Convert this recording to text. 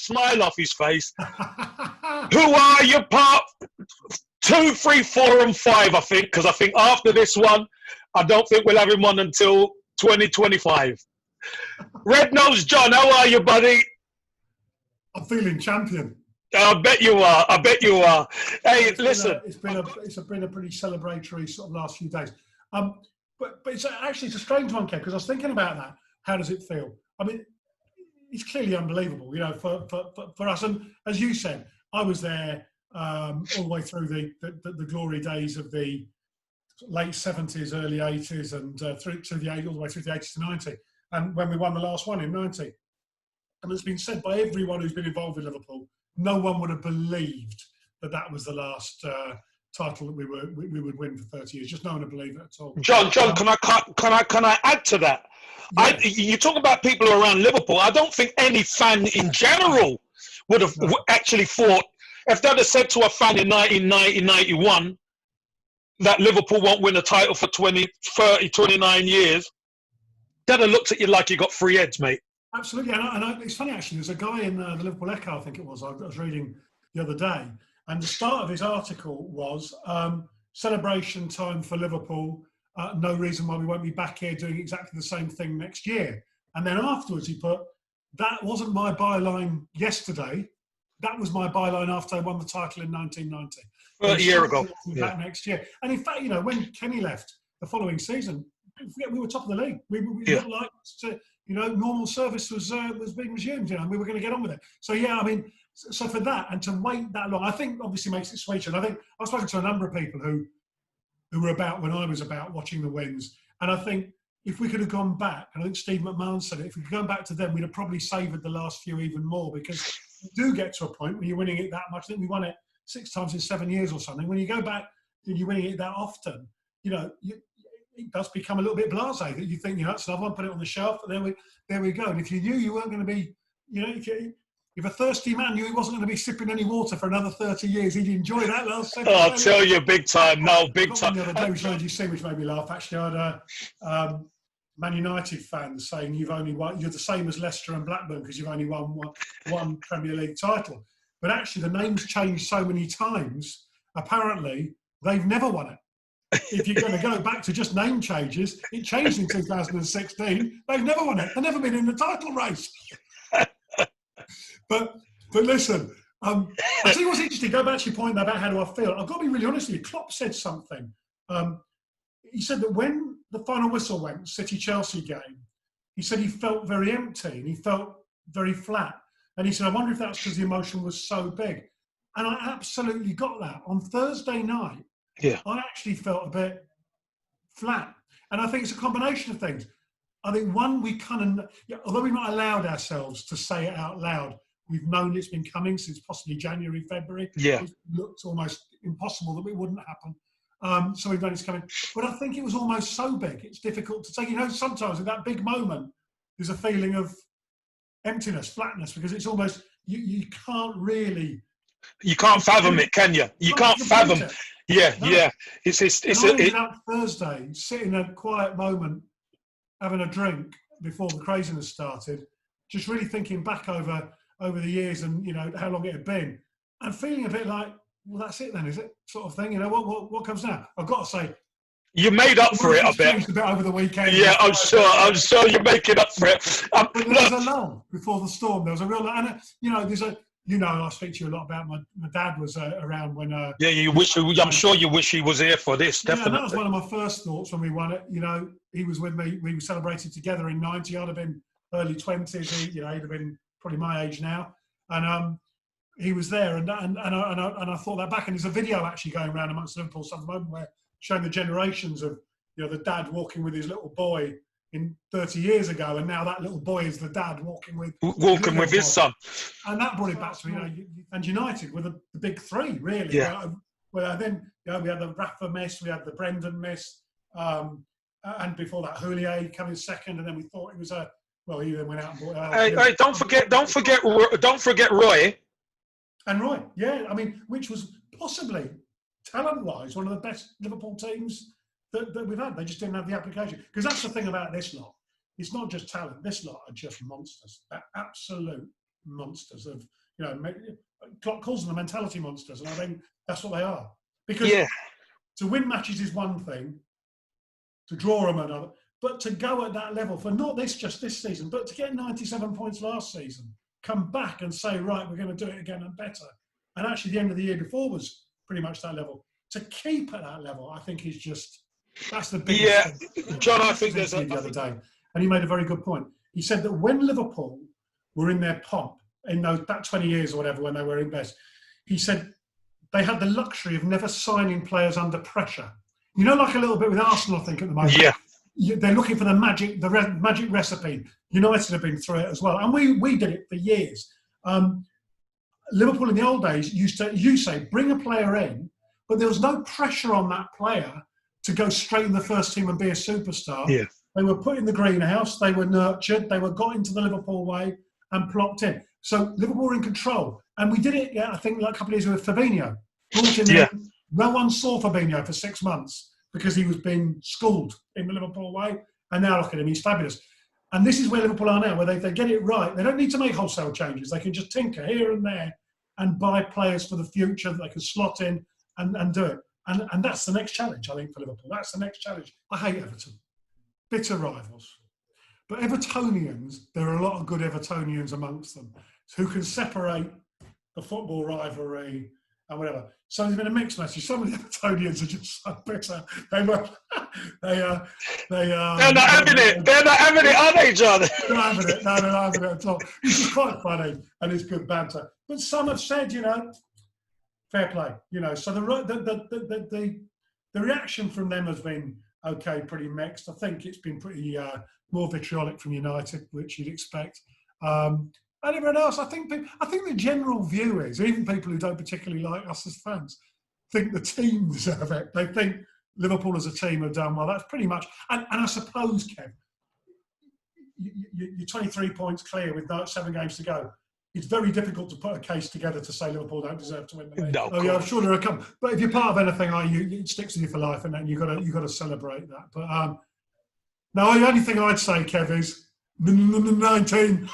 smile off his face. Who are you, part 2, 3, 4, and 5? I think, because I think after this one, I don't think we'll have him on until 2025. RedNose John, how are you, buddy? I'm feeling champion. I bet you are. I bet you are. Hey, listen. It's been a pretty celebratory sort of last few days. But it's actually a strange one, Kev, because I was thinking about that. How does it feel? I mean, it's clearly unbelievable, you know, for us. And as you said, I was there all the way through the glory days of the late 70s, early 80s, and through to all the way through the 80s to 90. And when we won the last one in 90. And it's been said by everyone who's been involved with Liverpool, no one would have believed that was the last title that we would win for 30 years. Just no one would believe it at all. John, can I add to that? Yeah. You talk about people around Liverpool. I don't think any fan in general would have actually thought, if they'd have said to a fan in 1990, 91 that Liverpool won't win a title for 20, 30, 29 years, they'd have looked at you like you got 3 heads, mate. Absolutely, and it's funny actually. There's a guy in the Liverpool Echo, I think it was. I was reading the other day, and the start of his article was celebration time for Liverpool. No reason why we won't be back here doing exactly the same thing next year. And then afterwards, he put, "That wasn't my byline yesterday. That was my byline after I won the title in 1990. A year ago. Back next year." And in fact, you know, when Kenny left the following season, we were top of the league. We looked like to. You know, normal service was being resumed, you know, and we were going to get on with it. So, yeah, I mean, so for that, and to wait that long, I think obviously makes it sweeter. And I think I've spoken to a number of people who were about when I was about watching the wins. And I think if we could have gone back, and I think Steve McMahon said it, if we could go back to them, we'd have probably savoured the last few even more, because you do get to a point when you're winning it that much. I think we won it 6 times in 7 years or something. When you go back and you're winning it that often, you know, it does become a little bit blasé, that you think, you know, it's another one, put it on the shelf, and there we go. And if you knew you weren't going to be, you know, if a thirsty man knew he wasn't going to be sipping any water for another 30 years, he'd enjoy that last second. Oh, I'll tell you, big time. No, big time. The other day, which made me laugh. Actually, I had Man United fans saying you're the same as Leicester and Blackburn because you've only won one Premier League title. But actually, the name's changed so many times. Apparently, they've never won it. If you're going to go back to just name changes, it changed in 2016. They've never won it. They've never been in the title race. But listen, I think what's interesting, go back to your point about how do I feel. I've got to be really honest with you. Klopp said something. He said that when the final whistle went, City-Chelsea game, he said he felt very empty and he felt very flat. And he said, I wonder if that's because the emotion was so big. And I absolutely got that. On Thursday night, I actually felt a bit flat. And I think it's a combination of things. I think one, we kind of, although we've not allowed ourselves to say it out loud, we've known it's been coming since possibly January, February. Yeah. It looked almost impossible that it wouldn't happen. So we've known it's coming. But I think it was almost so big, it's difficult to take. You know, sometimes in that big moment, there's a feeling of emptiness, flatness, because it's almost, you can't really... You can't fathom it, can you? You can't fathom it. Yeah, no. Yeah. It's that Thursday, sitting in a quiet moment, having a drink before the craziness started, just really thinking back over the years and, you know, how long it had been, and feeling a bit like, well, that's it then, is it? Sort of thing. You know, what comes now? I've got to say, you made up for it, I bet. Changed a bit over the weekend. Yeah, I'm sure you're making up for it. But there was a lull before the storm. There was a real lull. And, you know, I speak to you a lot about my dad was around when... I'm sure you wish he was here for this, definitely. Yeah, that was one of my first thoughts when we won it. You know, he was with me. We celebrated together in 90. I'd have been early 20s. He'd have been probably my age now. And he was there. And I thought that back. And there's a video actually going around amongst Liverpool at the moment where showing the generations of, you know, the dad walking with his little boy in 30 years ago, and now that little boy is the dad walking with his son. And that brought it back to, you know, and United were the big three, really. Yeah. Well, then, you know, we had the Rafa miss, we had the Brendan miss, and before that, Houllier coming second, and then we thought it was he then went out and bought. Hey, don't forget Roy. And Roy, yeah, I mean, which was possibly talent-wise one of the best Liverpool teams that we've had. They just didn't have the application. Because that's the thing about this lot. It's not just talent. This lot are just monsters. They're absolute monsters of, Klopp calls them the mentality monsters, and I think that's what they are. Because to win matches is one thing, to draw them another, but to go at that level for not just this season, but to get 97 points last season, come back and say, right, we're going to do it again and better. And actually the end of the year before was pretty much that level. To keep at that level, I think is just, that's the biggest thing. John, I think there's the other day, and he made a very good point. He said that when Liverpool were in their pomp, in that 20 years or whatever, when they were in best, he said they had the luxury of never signing players under pressure. Like a little bit with Arsenal, I think, at the moment. They're looking for the magic recipe. United have been through it as well, and we did it for years. Liverpool in the old days used to bring a player in, but there was no pressure on that player to go straight in the first team and be a superstar. Yeah. They were put in the greenhouse, they were nurtured, they were got into the Liverpool way and plopped in. So Liverpool were in control. And we did it, I think, like a couple of years ago with Fabinho. No one saw Fabinho for 6 months because he was being schooled in the Liverpool way. And now look at him, he's fabulous. And this is where Liverpool are now, where they get it right. They don't need to make wholesale changes. They can just tinker here and there and buy players for the future that they can slot in and do it. And that's the next challenge, I think, for Liverpool. That's the next challenge. I hate Everton. Bitter rivals. But Evertonians, there are a lot of good Evertonians amongst them who can separate the football rivalry and whatever. So there's been a mixed message. Some of the Evertonians are just so bitter. They're not having it. They're not having it, are they, John? They're not having it. No, they're not having it at all. Which is quite funny and it's good banter. But some have said, fair play. So the reaction from them has been okay, pretty mixed. I think it's been pretty more vitriolic from United, which you'd expect. And everyone else, I think the general view is, even people who don't particularly like us as fans, think the team deserve it. They think Liverpool as a team have done well. That's pretty much, and I suppose, Kev, you're 23 points clear with 7 games to go. It's very difficult to put a case together to say Liverpool don't deserve to win the league. No, I'm sure there are a couple. But if you're part of anything, it sticks with you for life, and then you've got to celebrate that. But no, the only thing I'd say, Kev, is 19.